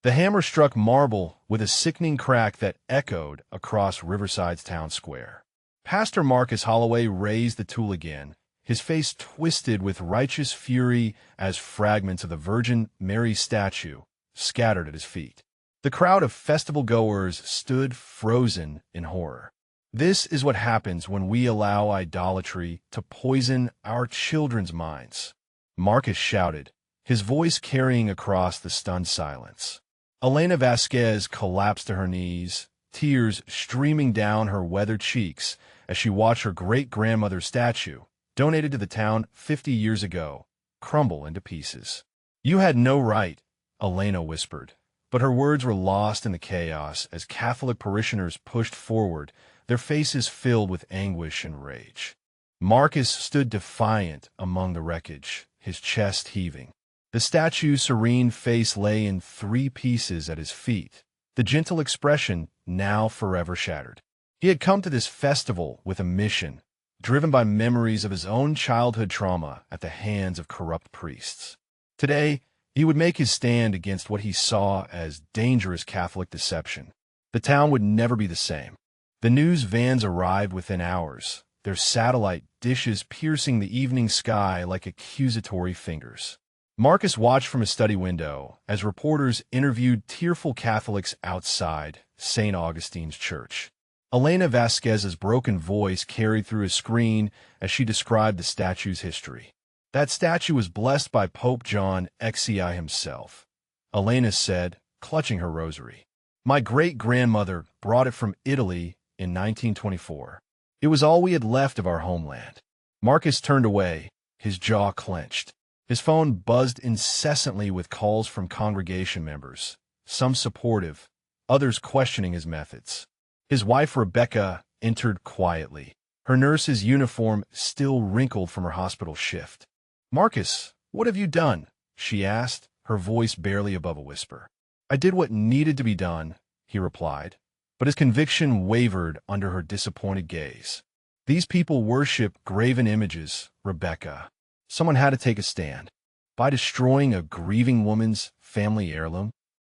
The hammer struck marble with a sickening crack that echoed across Riverside's town square. Pastor Marcus Holloway raised the tool again, his face twisted with righteous fury as fragments of the Virgin Mary statue scattered at his feet. The crowd of festival-goers stood frozen in horror. This is what happens when we allow idolatry to poison our children's minds, Marcus shouted, his voice carrying across the stunned silence. Elena Vasquez collapsed to her knees, tears streaming down her weathered cheeks as she watched her great-grandmother's statue, donated to the town 50 years ago, crumble into pieces. "You had no right," Elena whispered, but her words were lost in the chaos as Catholic parishioners pushed forward, their faces filled with anguish and rage. Marcus stood defiant among the wreckage, his chest heaving. The statue's serene face lay in 3 pieces at his feet, the gentle expression now forever shattered. He had come to this festival with a mission, driven by memories of his own childhood trauma at the hands of corrupt priests. Today, he would make his stand against what he saw as dangerous Catholic deception. The town would never be the same. The news vans arrived within hours, their satellite dishes piercing the evening sky like accusatory fingers. Marcus watched from his study window as reporters interviewed tearful Catholics outside St. Augustine's Church. Elena Vasquez's broken voice carried through a screen as she described the statue's history. That statue was blessed by Pope John XCI himself, Elena said, clutching her rosary. "My great-grandmother brought it from Italy in 1924. It was all we had left of our homeland." Marcus turned away, his jaw clenched. His phone buzzed incessantly with calls from congregation members, some supportive, others questioning his methods. His wife, Rebecca, entered quietly, her nurse's uniform still wrinkled from her hospital shift. "Marcus, what have you done?" she asked, her voice barely above a whisper. "I did what needed to be done," he replied, but his conviction wavered under her disappointed gaze. "These people worship graven images, Rebecca. Someone had to take a stand. By destroying a grieving woman's family heirloom?"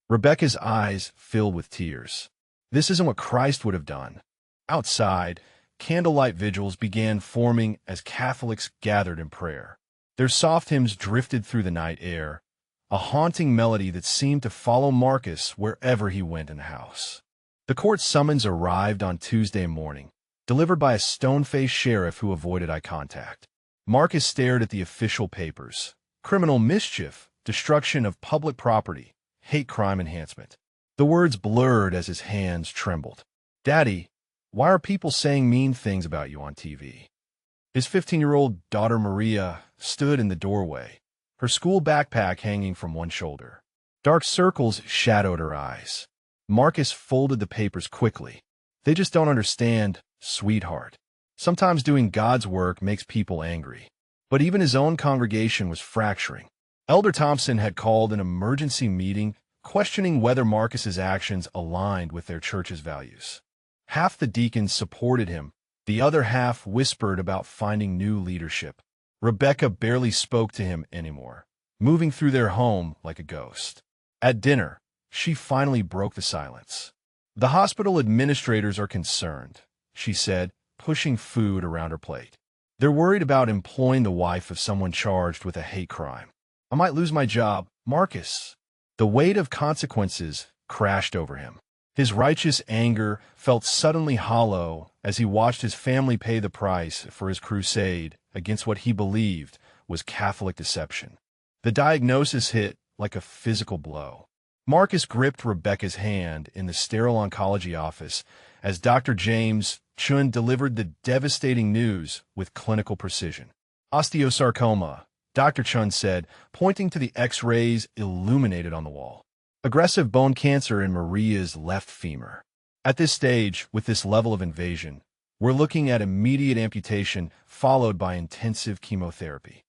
Rebecca's eyes filled with tears. "This isn't what Christ would have done." Outside, candlelight vigils began forming as Catholics gathered in prayer. Their soft hymns drifted through the night air, a haunting melody that seemed to follow Marcus wherever he went in the house. The court summons arrived on Tuesday morning, delivered by a stone-faced sheriff who avoided eye contact. Marcus stared at the official papers. Criminal mischief, destruction of public property, hate crime enhancement. The words blurred as his hands trembled. "Daddy, why are people saying mean things about you on TV?" His 15-year-old daughter Maria stood in the doorway, her school backpack hanging from one shoulder. Dark circles shadowed her eyes. Marcus folded the papers quickly. "They just don't understand, sweetheart. Sometimes doing God's work makes people angry." But even his own congregation was fracturing. Elder Thompson had called an emergency meeting, questioning whether Marcus's actions aligned with their church's values. Half the deacons supported him, the other half whispered about finding new leadership. Rebecca barely spoke to him anymore, moving through their home like a ghost. At dinner, she finally broke the silence. "The hospital administrators are concerned," she said, pushing food around her plate. "They're worried about employing the wife of someone charged with a hate crime. I might lose my job, Marcus." The weight of consequences crashed over him. His righteous anger felt suddenly hollow as he watched his family pay the price for his crusade against what he believed was Catholic deception. The diagnosis hit like a physical blow. Marcus gripped Rebecca's hand in the sterile oncology office as Dr. James Chun delivered the devastating news with clinical precision. "Osteosarcoma," Dr. Chun said, pointing to the X-rays illuminated on the wall. "Aggressive bone cancer in Maria's left femur. At this stage, with this level of invasion, we're looking at immediate amputation followed by intensive chemotherapy."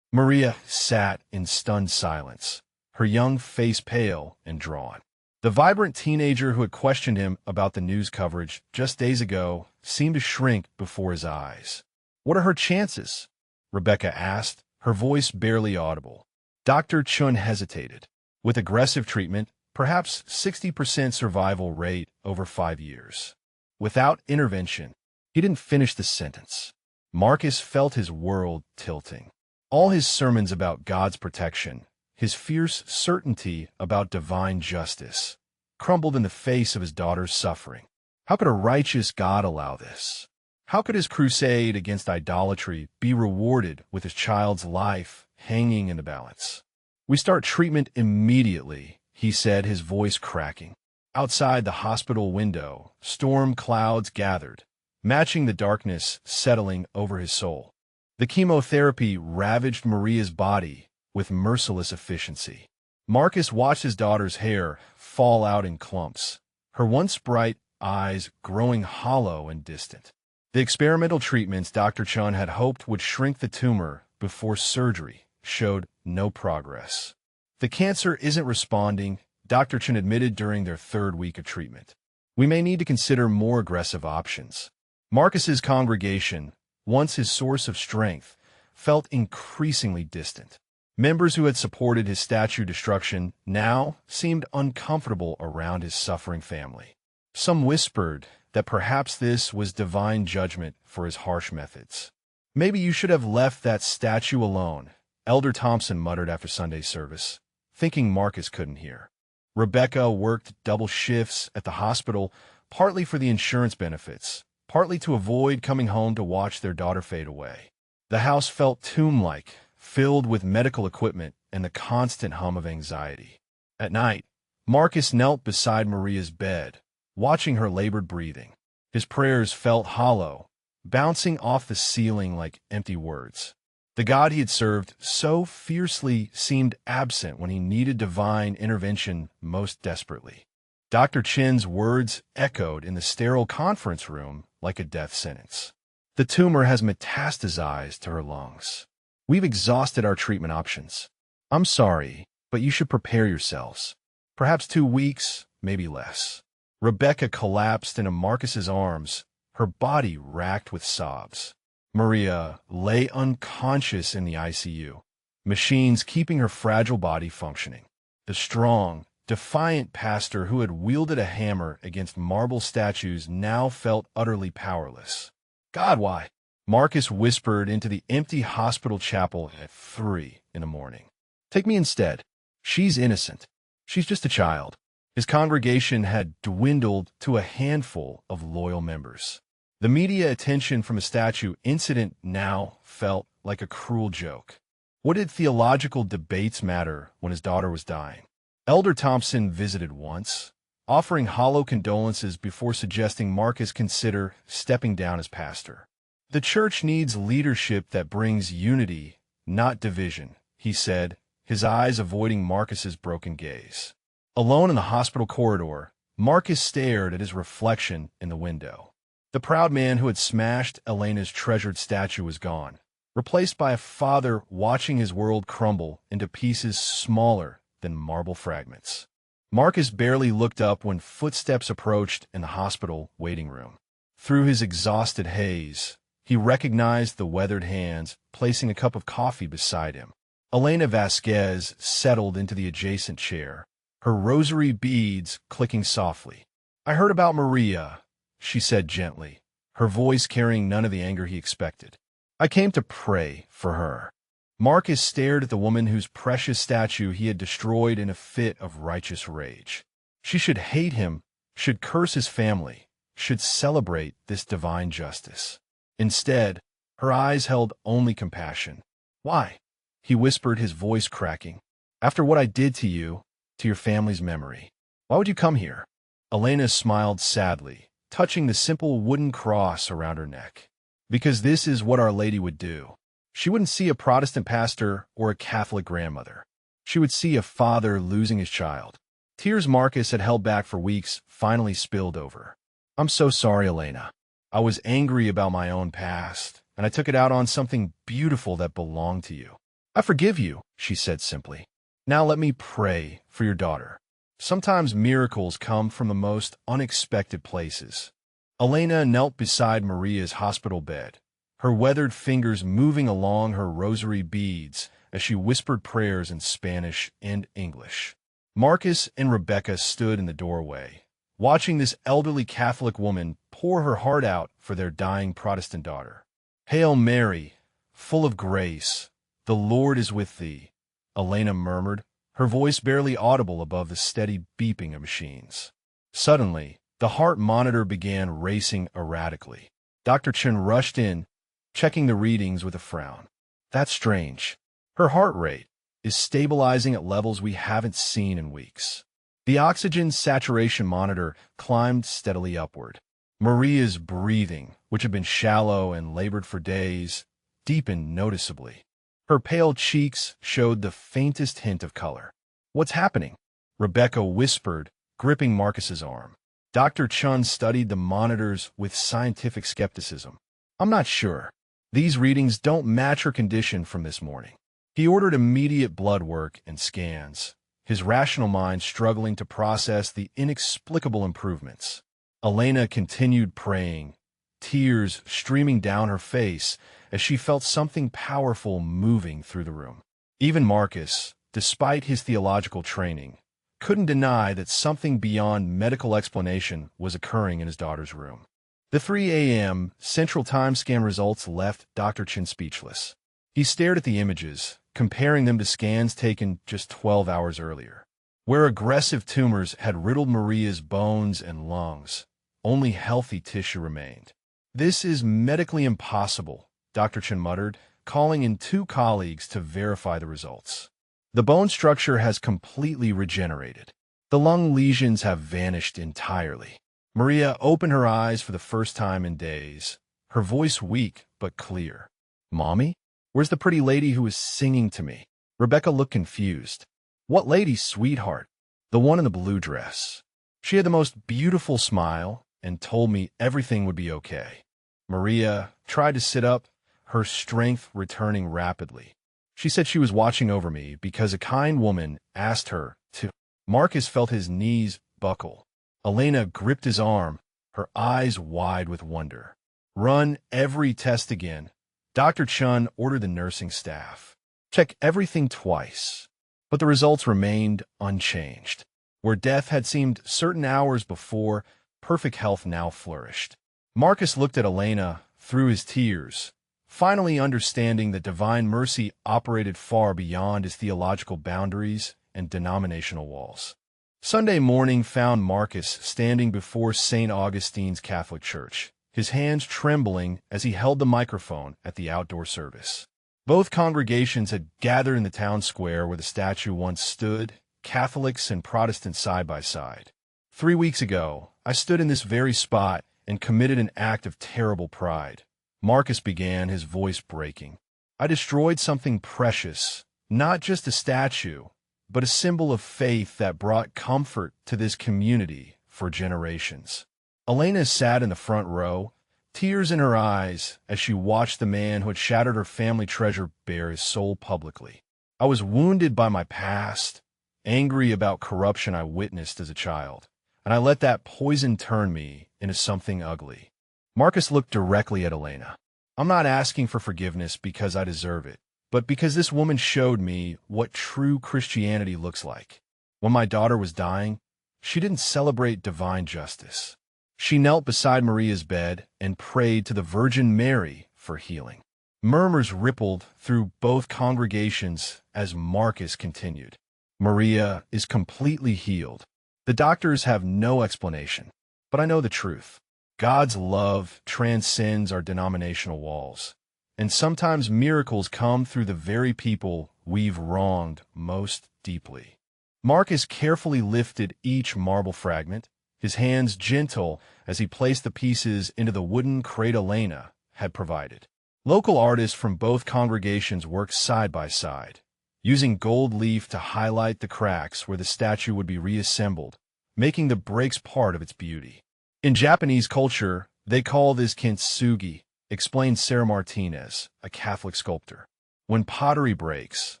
Maria sat in stunned silence, her young face pale and drawn. The vibrant teenager who had questioned him about the news coverage just days ago seemed to shrink before his eyes. "What are her chances?" Rebecca asked, her voice barely audible. Dr. Chun hesitated. "With aggressive treatment, perhaps 60% survival rate over 5 years. Without intervention, he didn't finish the sentence. Marcus felt his world tilting. All his sermons about God's protection, his fierce certainty about divine justice, crumbled in the face of his daughter's suffering. How could a righteous God allow this? How could his crusade against idolatry be rewarded with his child's life hanging in the balance? "We start treatment immediately," he said, his voice cracking. Outside the hospital window, storm clouds gathered, matching the darkness settling over his soul. The chemotherapy ravaged Maria's body with merciless efficiency. Marcus watched his daughter's hair fall out in clumps, her once bright eyes growing hollow and distant. The experimental treatments Dr. Chun had hoped would shrink the tumor before surgery showed no progress. "The cancer isn't responding," Dr. Chun admitted during their 3rd week of treatment. "We may need to consider more aggressive options." Marcus's congregation, once his source of strength, felt increasingly distant. Members who had supported his statue destruction now seemed uncomfortable around his suffering family. Some whispered that perhaps this was divine judgment for his harsh methods. "Maybe you should have left that statue alone," Elder Thompson muttered after Sunday service, thinking Marcus couldn't hear. Rebecca worked double shifts at the hospital, partly for the insurance benefits, partly to avoid coming home to watch their daughter fade away. The house felt tomb-like, filled with medical equipment and the constant hum of anxiety. At night, Marcus knelt beside Maria's bed, watching her labored breathing. His prayers felt hollow, bouncing off the ceiling like empty words. The God he had served so fiercely seemed absent when he needed divine intervention most desperately. Dr. Chin's words echoed in the sterile conference room like a death sentence. "The tumor has metastasized to her lungs. We've exhausted our treatment options. I'm sorry, but you should prepare yourselves. Perhaps 2 weeks, maybe less." Rebecca collapsed into Marcus's arms, her body racked with sobs. Maria lay unconscious in the ICU, machines keeping her fragile body functioning. The strong, defiant pastor who had wielded a hammer against marble statues now felt utterly powerless. "God, why?" Marcus whispered into the empty hospital chapel at 3 in the morning. "Take me instead. She's innocent. She's just a child." His congregation had dwindled to a handful of loyal members. The media attention from the statue incident now felt like a cruel joke. What did theological debates matter when his daughter was dying? Elder Thompson visited once, offering hollow condolences before suggesting Marcus consider stepping down as pastor. "The church needs leadership that brings unity, not division," he said, his eyes avoiding Marcus's broken gaze. Alone in the hospital corridor, Marcus stared at his reflection in the window. The proud man who had smashed Elena's treasured statue was gone, replaced by a father watching his world crumble into pieces smaller than marble fragments. Marcus barely looked up when footsteps approached in the hospital waiting room. Through his exhausted haze, he recognized the weathered hands placing a cup of coffee beside him. Elena Vasquez settled into the adjacent chair, her rosary beads clicking softly. "I heard about Maria," she said gently, her voice carrying none of the anger he expected. "I came to pray for her." Marcus stared at the woman whose precious statue he had destroyed in a fit of righteous rage. She should hate him, should curse his family, should celebrate this divine justice. Instead, her eyes held only compassion. "Why?" he whispered, his voice cracking. "After what I did to you, to your family's memory. Why would you come here?" Elena smiled sadly, touching the simple wooden cross around her neck. "Because this is what Our Lady would do. She wouldn't see a Protestant pastor or a Catholic grandmother. She would see a father losing his child." Tears Marcus had held back for weeks finally spilled over. "I'm so sorry, Elena. I was angry about my own past, and I took it out on something beautiful that belonged to you." "I forgive you," she said simply. "Now let me pray for your daughter. Sometimes miracles come from the most unexpected places." Elena knelt beside Maria's hospital bed, her weathered fingers moving along her rosary beads as she whispered prayers in Spanish and English. Marcus and Rebecca stood in the doorway, watching this elderly Catholic woman pour her heart out for their dying Protestant daughter. "Hail Mary, full of grace, the Lord is with thee," Elena murmured, her voice barely audible above the steady beeping of machines. Suddenly, the heart monitor began racing erratically. Dr. Chen rushed in, checking the readings with a frown. "That's strange. Her heart rate is stabilizing at levels we haven't seen in weeks." The oxygen saturation monitor climbed steadily upward. Maria's breathing, which had been shallow and labored for days, deepened noticeably. Her pale cheeks showed the faintest hint of color. "What's happening?" Rebecca whispered, gripping Marcus's arm. Dr. Chun studied the monitors with scientific skepticism. "I'm not sure. These readings don't match her condition from this morning." He ordered immediate blood work and scans, his rational mind struggling to process the inexplicable improvements. Elena continued praying, tears streaming down her face as she felt something powerful moving through the room. Even Marcus, despite his theological training, couldn't deny that something beyond medical explanation was occurring in his daughter's room. The 3 a.m. Central Time scan results left Dr. Chen speechless. He stared at the images, comparing them to scans taken just 12 hours earlier. Where aggressive tumors had riddled Maria's bones and lungs, only healthy tissue remained. "This is medically impossible," Dr. Chen muttered, calling in 2 colleagues to verify the results. "The bone structure has completely regenerated. The lung lesions have vanished entirely." Maria opened her eyes for the first time in days, her voice weak but clear. "Mommy? Where's the pretty lady who was singing to me?" Rebecca looked confused. "What lady, sweetheart?" "The one in the blue dress. She had the most beautiful smile and told me everything would be okay." Maria tried to sit up, her strength returning rapidly. "She said she was watching over me because a kind woman asked her to." Marcus felt his knees buckle. Elena gripped his arm, her eyes wide with wonder. "Run every test again." Dr. Chun ordered the nursing staff. "Check everything twice." But the results remained unchanged. Where death had seemed certain hours before, perfect health now flourished. Marcus looked at Elena through his tears, finally understanding that divine mercy operated far beyond his theological boundaries and denominational walls. Sunday morning found Marcus standing before St. Augustine's Catholic Church, his hands trembling as he held the microphone at the outdoor service. Both congregations had gathered in the town square where the statue once stood, Catholics and Protestants side by side. 3 weeks ago, I stood in this very spot and committed an act of terrible pride. Marcus began, his voice breaking. I destroyed something precious, not just a statue, but a symbol of faith that brought comfort to this community for generations. Elena sat in the front row, tears in her eyes as she watched the man who had shattered her family treasure bare his soul publicly. I was wounded by my past, angry about corruption I witnessed as a child, and I let that poison turn me into something ugly. Marcus looked directly at Elena. "I'm not asking for forgiveness because I deserve it, but because this woman showed me what true Christianity looks like. When my daughter was dying, she didn't celebrate divine justice. She knelt beside Maria's bed and prayed to the Virgin Mary for healing." Murmurs rippled through both congregations as Marcus continued. "Maria is completely healed. The doctors have no explanation, but I know the truth. God's love transcends our denominational walls, and sometimes miracles come through the very people we've wronged most deeply." Marcus carefully lifted each marble fragment, his hands gentle as he placed the pieces into the wooden crate Elena had provided. Local artists from both congregations worked side by side, using gold leaf to highlight the cracks where the statue would be reassembled, making the breaks part of its beauty. "In Japanese culture, they call this kintsugi," explained Sarah Martinez, a Catholic sculptor. "When pottery breaks,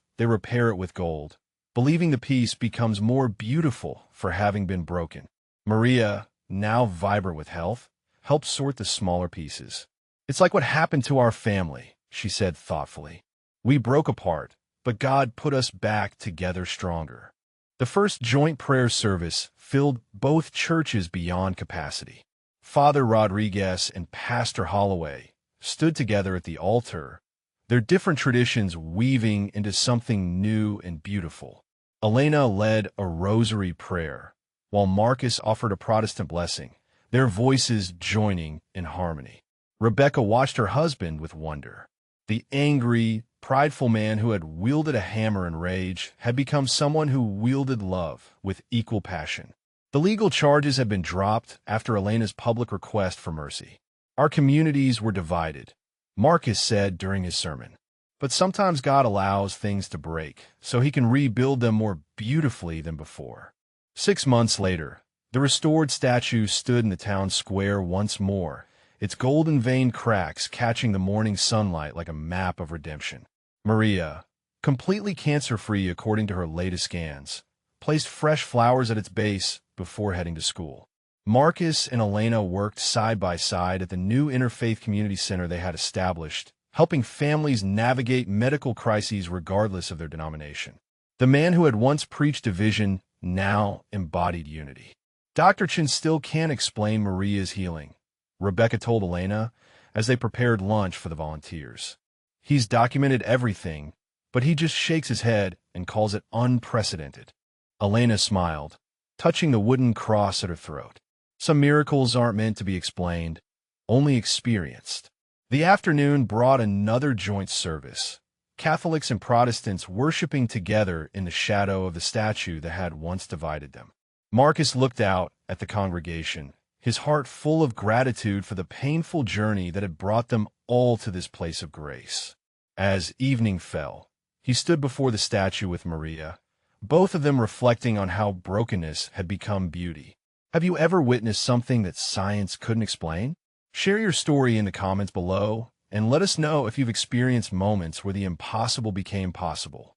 they repair it with gold, believing the piece becomes more beautiful for having been broken." Maria, now vibrant with health, helped sort the smaller pieces. "It's like what happened to our family," she said thoughtfully. "We broke apart, but God put us back together stronger." The first joint prayer service filled both churches beyond capacity. Father Rodriguez and Pastor Holloway stood together at the altar, their different traditions weaving into something new and beautiful. Elena led a rosary prayer, while Marcus offered a Protestant blessing, their voices joining in harmony. Rebecca watched her husband with wonder. The angry, prideful man who had wielded a hammer in rage had become someone who wielded love with equal passion. The legal charges had been dropped after Elena's public request for mercy. Our communities were divided, Marcus said during his sermon. But sometimes God allows things to break, so he can rebuild them more beautifully than before. 6 months later, the restored statue stood in the town square once more, its golden-veined cracks catching the morning sunlight like a map of redemption. Maria, completely cancer-free according to her latest scans, placed fresh flowers at its base before heading to school. Marcus and Elena worked side by side at the new interfaith community center they had established, helping families navigate medical crises regardless of their denomination. The man who had once preached division now embodied unity. Dr. Chen still can't explain Maria's healing, Rebecca told Elena as they prepared lunch for the volunteers. He's documented everything, but he just shakes his head and calls it unprecedented. Elena smiled, touching the wooden cross at her throat. Some miracles aren't meant to be explained, only experienced. The afternoon brought another joint service, Catholics and Protestants worshiping together in the shadow of the statue that had once divided them. Marcus looked out at the congregation, his heart full of gratitude for the painful journey that had brought them all to this place of grace. As evening fell, he stood before the statue with Maria, both of them reflecting on how brokenness had become beauty. Have you ever witnessed something that science couldn't explain? Share your story in the comments below, and let us know if you've experienced moments where the impossible became possible.